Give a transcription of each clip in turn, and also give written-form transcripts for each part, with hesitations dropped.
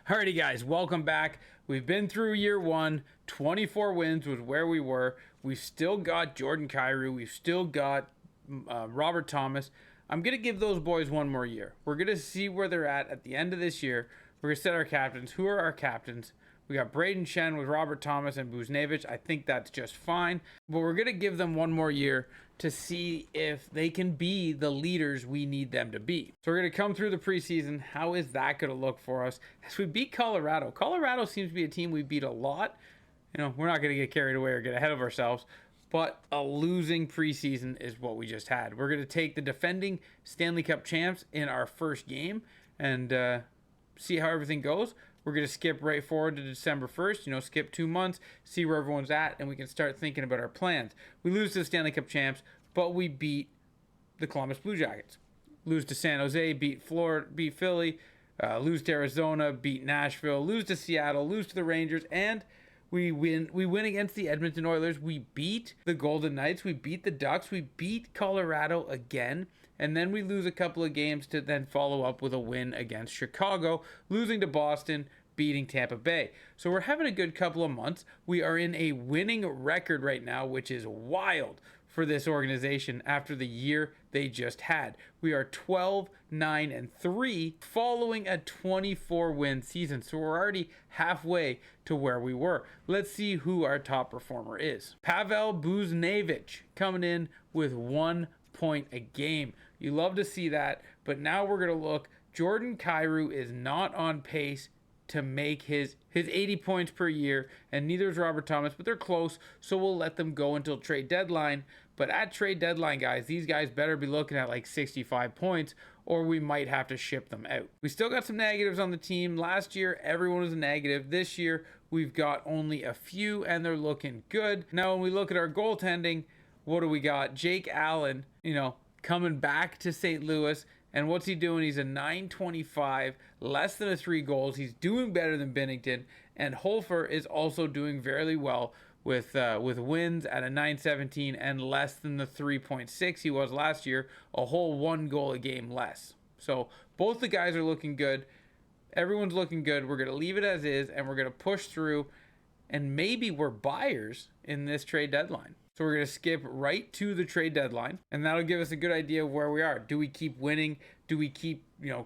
Alrighty guys, welcome back. We've been through year one. 24 wins was where we were. We've still got Jordan Kyrou. We've still got Robert Thomas. I'm going to give those boys one more year. We're going to see where they're at the end of this year. We're going to set our captains. Who are our captains? We got Braden Shen with Robert Thomas and Buchnevich. I think that's just fine. But we're going to give them one more year to see if they can be the leaders we need them to be. So we're going to come through the preseason. How is that going to look for us? As we beat Colorado. Colorado seems to be a team we beat a lot. You know, we're not going to get carried away or get ahead of ourselves. But a losing preseason is what we just had. We're going to take the defending Stanley Cup champs in our first game and see how everything goes. We're going to skip right forward to December 1st, skip 2 months, see where everyone's at, and we can start thinking about our plans. We lose to the Stanley Cup champs, but we beat the Columbus Blue Jackets. Lose to San Jose, beat Florida, beat Philly, lose to Arizona, beat Nashville, lose to Seattle, lose to the Rangers, and we win against the Edmonton Oilers. We beat the Golden Knights. We beat the Ducks. We beat Colorado again. And then we lose a couple of games to then follow up with a win against Chicago, losing to Boston, beating Tampa Bay. So we're having a good couple of months. We are in a winning record right now, which is wild for this organization after the year they just had. We are 12-9-3 following a 24-win season. So we're already halfway to where we were. Let's see who our top performer is. Pavel Buchnevich coming in with 1 point a game. You love to see that, but now we're going to look. Jordan Kyrou is not on pace to make his 80 points per year, and neither is Robert Thomas, but they're close, so we'll let them go until trade deadline. But at trade deadline, guys, these guys better be looking at like 65 points, or we might have to ship them out. We still got some negatives on the team. Last year, everyone was a negative. This year, we've got only a few, and they're looking good. Now, when we look at our goaltending, what do we got? Jake Allen, coming back to St. Louis. And what's he doing? He's a .925, less than a 3 goals. He's doing better than Binnington. And Holfer is also doing very well with wins at a .917 and less than the 3.6 he was last year, a whole 1 goal a game less. So both the guys are looking good. Everyone's looking good. We're going to leave it as is, and we're going to push through. And maybe we're buyers in this trade deadline. So we're going to skip right to the trade deadline, and that'll give us a good idea of where we are. Do we keep winning? Do we keep,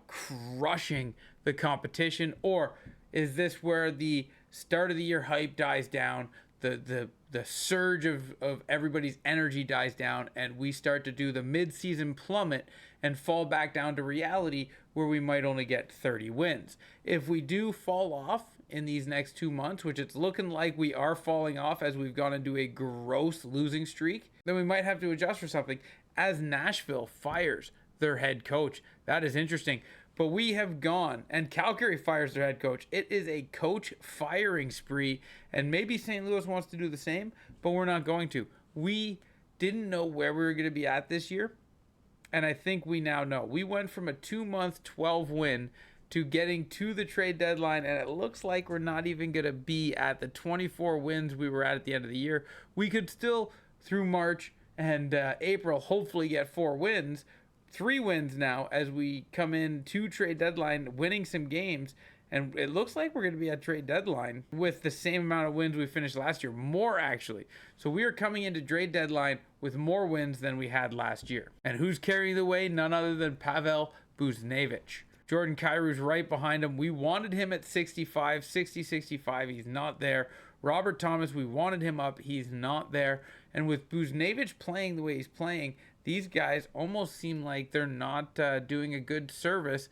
crushing the competition? Or is this where the start of the year hype dies down, the surge of everybody's energy dies down, and we start to do the mid-season plummet and fall back down to reality where we might only get 30 wins? If we do fall off in these next 2 months, which it's looking like we are falling off as we've gone into a gross losing streak, then we might have to adjust for something as Nashville fires their head coach. That is interesting. But we have gone, and Calgary fires their head coach. It is a coach firing spree, and maybe St. Louis wants to do the same, but we're not going to. We didn't know where we were going to be at this year, and I think we now know. We went from a 2-month 12 win to getting to the trade deadline, and it looks like we're not even going to be at the 24 wins we were at the end of the year. We could still, through March and April, hopefully get 4 wins, 3 wins now as we come in to trade deadline, winning some games, and it looks like we're going to be at trade deadline with the same amount of wins we finished last year, more actually. So we are coming into trade deadline with more wins than we had last year. And who's carrying the way? None other than Pavel Buchnevich. Jordan Kyrou's right behind him. We wanted him at 65. He's not there. Robert Thomas, we wanted him up. He's not there. And with Buchnevich playing the way he's playing, these guys almost seem like they're not doing a good service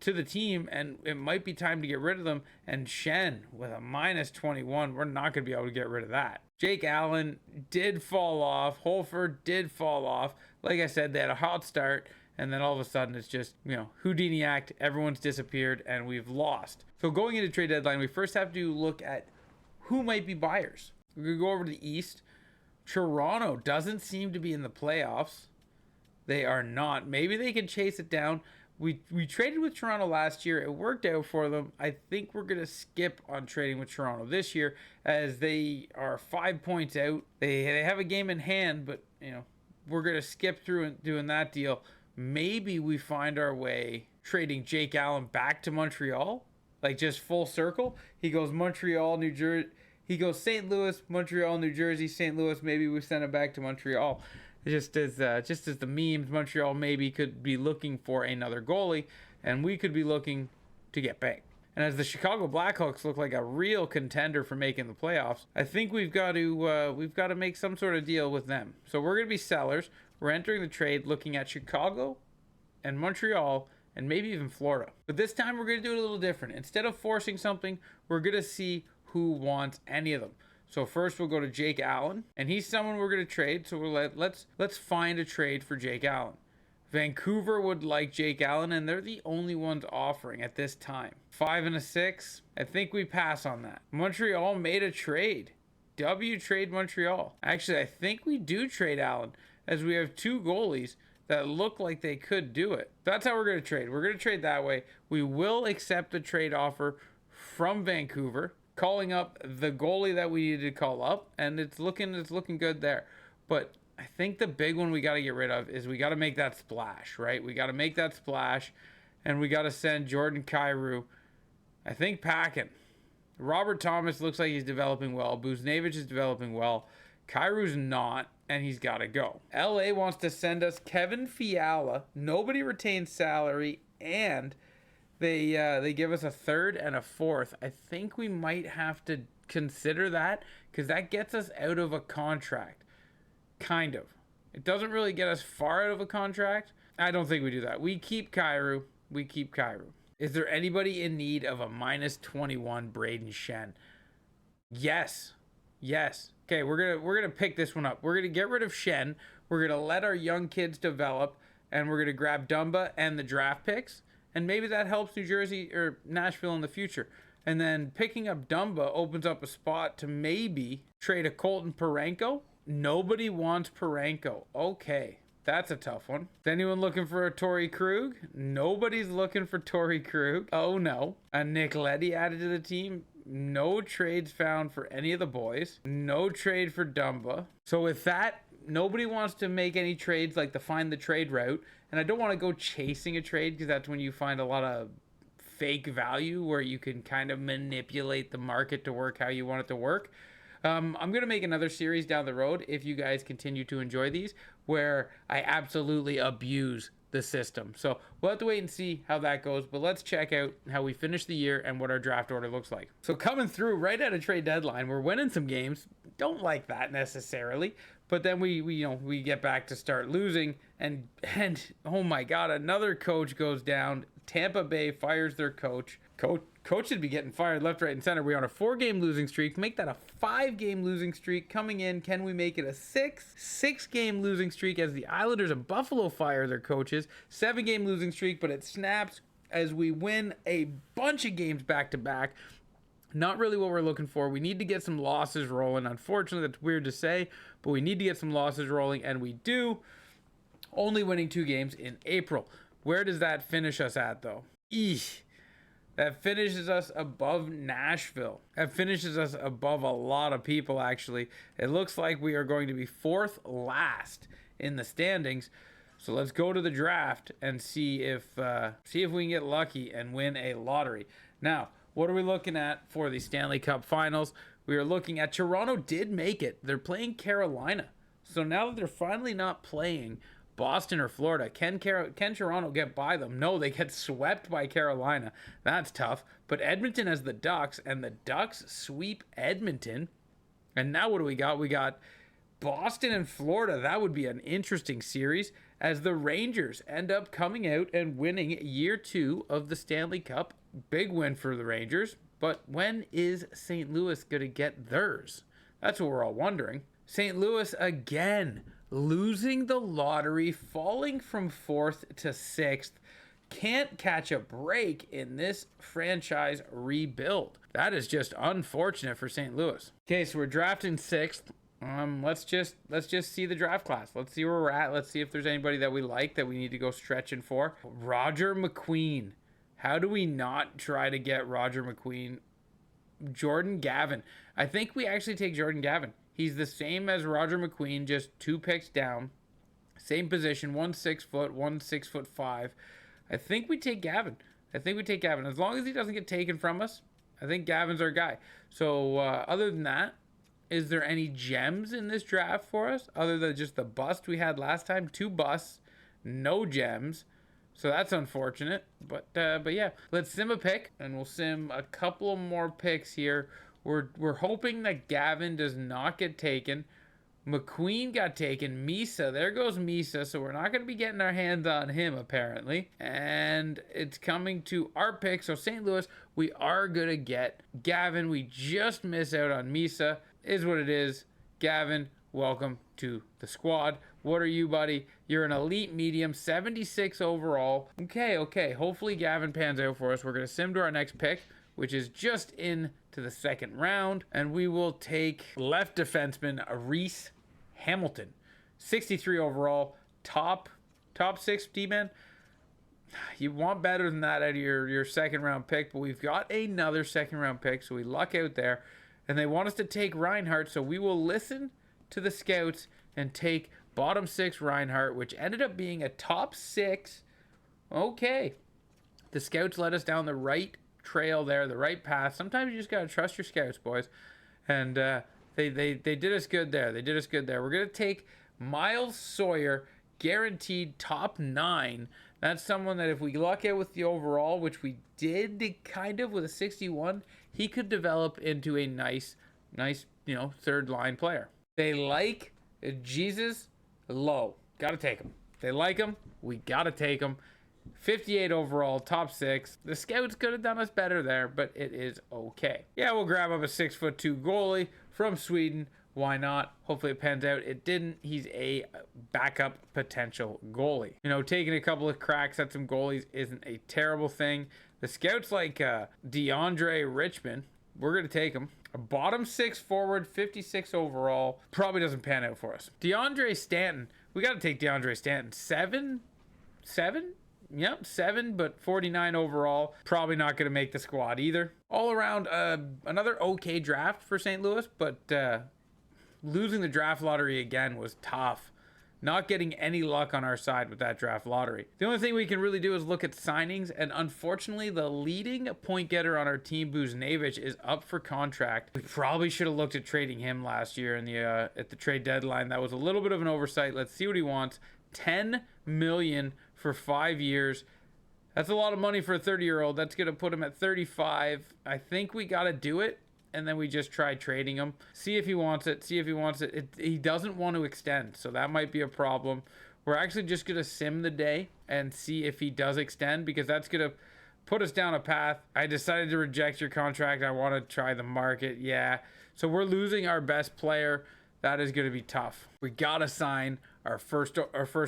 to the team, and it might be time to get rid of them. And Shen with a -21, we're not going to be able to get rid of that. Jake Allen did fall off. Holfer did fall off. Like I said, they had a hot start, and then all of a sudden it's just, Houdini act. Everyone's disappeared, and we've lost. So going into trade deadline, we first have to look at who might be buyers. We're going to go over to the East. Toronto doesn't seem to be in the playoffs. They are not. Maybe they can chase it down. We traded with Toronto last year. It worked out for them. I think we're going to skip on trading with Toronto this year as they are 5 points out. They have a game in hand, but, we're going to skip through and doing that deal. Maybe we find our way trading Jake Allen back to Montreal like just full circle. He goes Montreal, New Jersey. He goes St. Louis, Montreal, New Jersey, St. Louis. Maybe we send him back to Montreal. Just as the memes, Montreal maybe could be looking for another goalie, and we could be looking to get back. And as the Chicago Blackhawks look like a real contender for making the playoffs, I think we've got to make some sort of deal with them. So we're going to be sellers. We're entering the trade looking at Chicago and Montreal and maybe even Florida. But this time we're going to do it a little different. Instead of forcing something, we're going to see who wants any of them. So first we'll go to Jake Allen, and he's someone we're going to trade. So let's find a trade for Jake Allen. Vancouver would like Jake Allen, and they're the only ones offering at this time. 5 and a 6. I think we pass on that. Montreal made a trade. Trade Montreal. Actually, I think we do trade Allen, as we have 2 goalies that look like they could do it. That's how we're going to trade. We're going to trade that way. We will accept the trade offer from Vancouver, calling up the goalie that we needed to call up, and it's looking good there. But I think the big one we got to get rid of is we got to make that splash, right? We got to make that splash, and we got to send Jordan Kyrou, I think, packing. Robert Thomas looks like he's developing well. Buchnevich is developing well. Kyrou's not, and he's got to go. LA wants to send us Kevin Fiala. Nobody retains salary, and they give us a 3rd and a 4th. I think we might have to consider that, because that gets us out of a contract. Kind of. It doesn't really get us far out of a contract. I don't think we do that. We keep Kyrou. Is there anybody in need of a -21 Braden Shen? Yes. Okay, we're gonna pick this one up. We're gonna get rid of Shen. We're gonna let our young kids develop, and we're gonna grab Dumba and the draft picks, and maybe that helps New Jersey or Nashville in the future. And then picking up Dumba opens up a spot to maybe trade a Colton Parayko. Nobody wants Parayko. Okay, that's a tough one. Is anyone looking for a Torrey Krug? Nobody's looking for Torrey Krug. Oh no. A Nick Leddy added to the team. No trades found for any of the boys. No trade for Dumba. So with that, nobody wants to make any trades like the find the trade route. And I don't want to go chasing a trade, because that's when you find a lot of fake value where you can kind of manipulate the market to work how you want it to work. I'm going to make another series down the road, if you guys continue to enjoy these, where I absolutely abuse the system. So we'll have to wait and see how that goes, but let's check out how we finish the year and what our draft order looks like. So coming through right at a trade deadline, we're winning some games. Don't like that necessarily, but then we get back to start losing, and oh my God, another coach goes down. Tampa Bay fires their coach. Coach should be getting fired left, right, and center. We're on a 4-game losing streak. Make that a 5-game losing streak. Coming in, can we make it a 6-game losing streak as the Islanders and Buffalo fire their coaches? 7-game losing streak, but it snaps as we win a bunch of games back to back. Not really what we're looking for. We need to get some losses rolling. Unfortunately, that's weird to say, but we need to get some losses rolling, and we do. Only winning 2 games in April. Where does that finish us at, though? That finishes us above Nashville. That finishes us above a lot of people, actually. It looks like we are going to be 4th last in the standings. So let's go to the draft and see if we can get lucky and win a lottery. Now, what are we looking at for the Stanley Cup Finals? We are looking at Toronto did make it. They're playing Carolina. So now that they're finally not playing Boston or Florida, can Toronto get by them? No, they get swept by Carolina. That's tough. But Edmonton has the Ducks, and the Ducks sweep Edmonton. And now what do we got? We got Boston and Florida. That would be an interesting series, as the Rangers end up coming out and winning year 2 of the Stanley Cup. Big win for the Rangers. But when is St. Louis going to get theirs? That's what we're all wondering. St. Louis again, losing the lottery, falling from 4th to 6th. Can't catch a break in this franchise rebuild. That is just unfortunate for St. Louis. Okay, so we're drafting 6th. Let's just see the draft class. Let's see where we're at. Let's see if there's anybody that we like that we need to go stretching for. Roger McQueen. How do we not try to get Roger McQueen? Jordan Gavin. I think we actually take Jordan Gavin. He's the same as Roger McQueen, just 2 picks down. Same position, 1 6 foot, 1 6'5". I think we take Gavin. I think we take Gavin. As long as he doesn't get taken from us, I think Gavin's our guy. So other than that, is there any gems in this draft for us other than just the bust we had last time? 2 busts, no gems. So that's unfortunate. But yeah, let's sim a pick, and we'll sim a couple more picks here. We're hoping that Gavin does not get taken. McQueen got taken. Misa, there goes Misa. So we're not going to be getting our hands on him, apparently. And it's coming to our pick. So St. Louis, we are going to get Gavin. We just miss out on Misa. Is what it is. Gavin, welcome to the squad. What are you, buddy? You're an elite medium, 76 overall. Okay. Hopefully Gavin pans out for us. We're going to sim to our next pick, which is just into the second round, and we will take left defenseman Reese Hamilton, 63 overall, top 6 D-man. You want better than that out of your second round pick, but we've got another second round pick, so we luck out there, and they want us to take Reinhart, so we will listen to the scouts and take bottom 6 Reinhart, which ended up being a top 6. Okay, the scouts led us down the right trail there, the right path. Sometimes you just gotta trust your scouts, boys, and they did us good there. We're gonna take Miles Sawyer, guaranteed top 9. That's someone that if we luck out with the overall, which we did kind of with a 61, he could develop into a nice third line player. They like Jesus Low. Gotta take him. They like him. We gotta take him. 58 overall, top 6. The scouts could have done us better there, but it is okay. Yeah, we'll grab up a 6'2" goalie from Sweden. Why not? Hopefully it pans out. It didn't. He's a backup potential goalie. Taking a couple of cracks at some goalies isn't a terrible thing. The scouts like DeAndre Richmond. We're going to take him. A bottom 6 forward, 56 overall. Probably doesn't pan out for us. DeAndre Stanton. We got to take DeAndre Stanton. 7? Yep, 7, but 49 overall. Probably not going to make the squad either. All around, another okay draft for St. Louis, but losing the draft lottery again was tough. Not getting any luck on our side with that draft lottery. The only thing we can really do is look at signings, and unfortunately, the leading point getter on our team, Buznevich, is up for contract. We probably should have looked at trading him last year in the at the trade deadline. That was a little bit of an oversight. Let's see what he wants. $10 million for 5 years. That's a lot of money for a 30-year-old. That's going to put him at 35. I think we got to do it, and then we just try trading him. See if he wants it. He doesn't want to extend, so that might be a problem. We're actually just going to sim the day and see if he does extend, because that's going to put us down a path. I decided to reject your contract. I want to try the market. Yeah. So we're losing our best player. That is going to be tough. We got to sign our first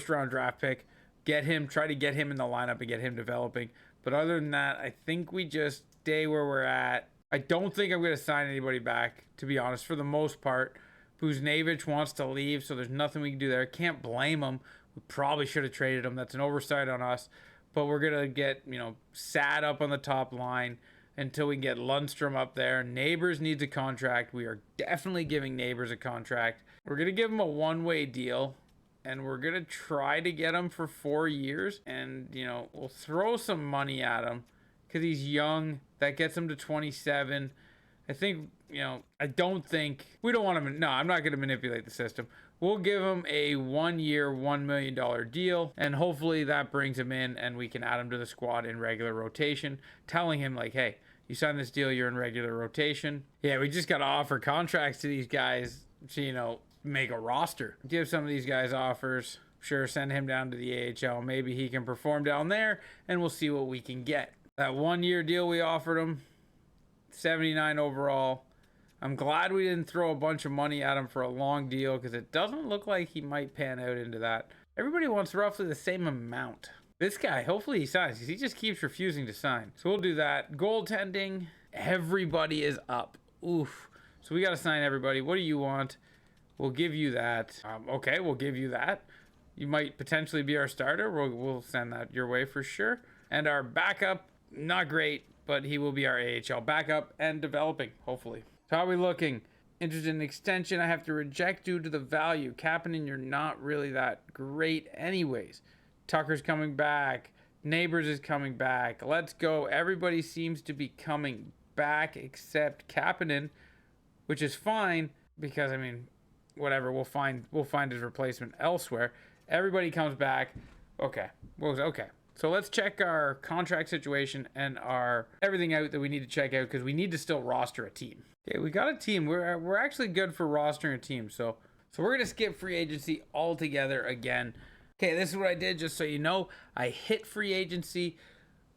round draft pick. Try to get him in the lineup and get him developing. But other than that, I think we just stay where we're at. I don't think I'm going to sign anybody back, to be honest, for the most part. Buznevich wants to leave, so there's nothing we can do there. Can't blame him. We probably should have traded him. That's an oversight on us. But we're going to get, sad up on the top line until we get Lundstrom up there. Neighbors needs a contract. We are definitely giving Neighbors a contract. We're going to give him a one-way deal, and we're going to try to get him for 4 years. And, we'll throw some money at him because he's young. That gets him to 27. I think, I don't think, we don't want him, no, I'm not going to manipulate the system. We'll give him a 1 year, $1 million deal, and hopefully that brings him in and we can add him to the squad in regular rotation, telling him like, hey, you signed this deal, you're in regular rotation. Yeah, we just got to offer contracts to these guys to, make a roster. Give some of these guys offers. Sure, send him down to the AHL. Maybe he can perform down there, and we'll see what we can get. That 1 year deal we offered him, 79 overall. I'm glad we didn't throw a bunch of money at him for a long deal, because it doesn't look like he might pan out into that. Everybody wants roughly the same amount. This guy, hopefully he signs, because he just keeps refusing to sign. So we'll do that. Goaltending, everybody is up. Oof. So we got to sign everybody. What do you want? We'll give you that. Okay, we'll give you that. You might potentially be our starter. We'll send that your way for sure. And our backup, not great, but he will be our AHL backup and developing, hopefully. So how are we looking? Interested in extension, I have to reject due to the value. Kapanen, you're not really that great anyways. Tucker's coming back. Neighbors is coming back. Let's go. Everybody seems to be coming back except Kapanen, which is fine because, I mean, whatever. We'll find his replacement elsewhere. Everybody comes back. Okay. Okay. So let's check our contract situation and our everything out that we need to check out, because we need to still roster a team. Okay, we got a team. We're actually good for rostering a team. So we're gonna skip free agency altogether again. Okay, this is what I did, just so you know. I hit free agency.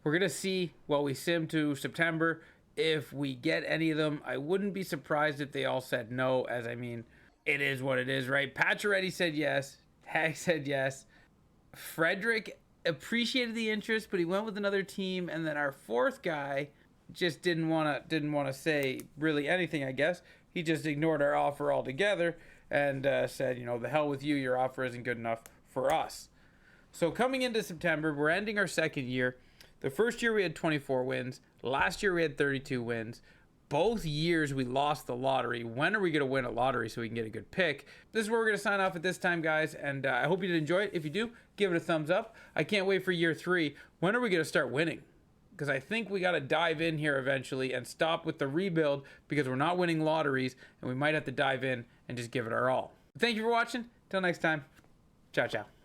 We're gonna see what we sim to September. If we get any of them, I wouldn't be surprised if they all said no, as I mean, it is what it is, right? Pacioretty said yes. Hag said yes. Frederick appreciated the interest, but he went with another team, and then our fourth guy just didn't want to say really anything. I guess he just ignored our offer altogether and said, you know, the hell with you, your offer isn't good enough for us. So coming into September, we're ending our second year. The first year we had 24 wins. Last year we had 32 wins. Both years we lost the lottery. When are we going to win a lottery so we can get a good pick? This is where we're going to sign off at this time, guys. And I hope you did enjoy it. If you do, give it a thumbs up. I can't wait for year 3. When are we going to start winning? Because I think we got to dive in here eventually and stop with the rebuild, because we're not winning lotteries, and we might have to dive in and just give it our all. Thank you for watching. Till next time. Ciao, ciao.